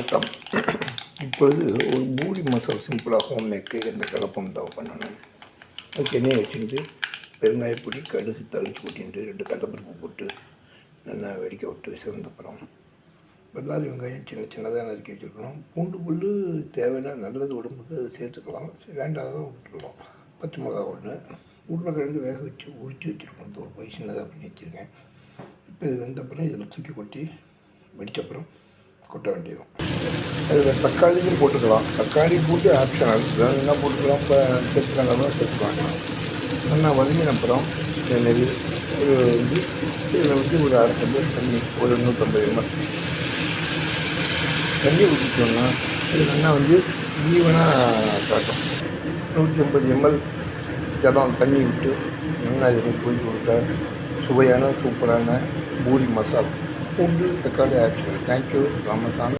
வணக்கம். இப்பொழுது ஒரு பூரி மசாலா சிம்பிளாக ஹோம் மேக்கு இந்த கலப்பம் தான் பண்ணணும். அதுக்கு எண்ணெயை வச்சுக்கிட்டு பெருங்காயப்பொடி, கடுகு தளிச்சு கொட்டிட்டு 2 கடலைப்பருப்பு போட்டு நல்லா வெடிக்க விட்டு சிறந்தப்புறம் பல்லாரி வெங்காயம் சின்ன சின்னதாக நறுக்கி வச்சுருக்கணும். பூண்டு புல் தேவைன்னா நல்லது உடம்புக்கு அது சேர்த்துக்கலாம், வேண்டாதான் விட்டுருவோம். பச்சை மிளகா 1, உருளைக்கிழங்கு வேக வச்சு உரித்து வச்சுருக்கணும். ஒரு பை சின்னதாக பண்ணி வச்சுருக்கேன். இப்போ இது வெந்தப்புறம் இதில் தூக்கி கொட்டி வெடித்தப்புறம் கொட்ட வேண்டியதும். அதில் தக்காளியும் போட்டுக்கலாம். தக்காளி போட்டு ஆப்ஷனல், என்ன போட்டுக்கலாம். இப்போ சேர்த்துக்காங்க சேர்த்துக்கலாம். நல்லா வதங்கின அப்புறம் நெல் இதில் ஒரு அரை டம்ளர் தண்ணி, ஒரு 150 ml தண்ணி ஊற்றிட்டோம்னா இது நல்லா ஈவனாக காட்டும். 150 ml ஜலம் தண்ணி விட்டு நல்லா இதில் கொதிக்க விட்டா சுவையான சூப்பரான பூரி மசாலா பூண்டு தக்காளி ஆப்ஷனல். தேங்க்யூ ராமசாமி.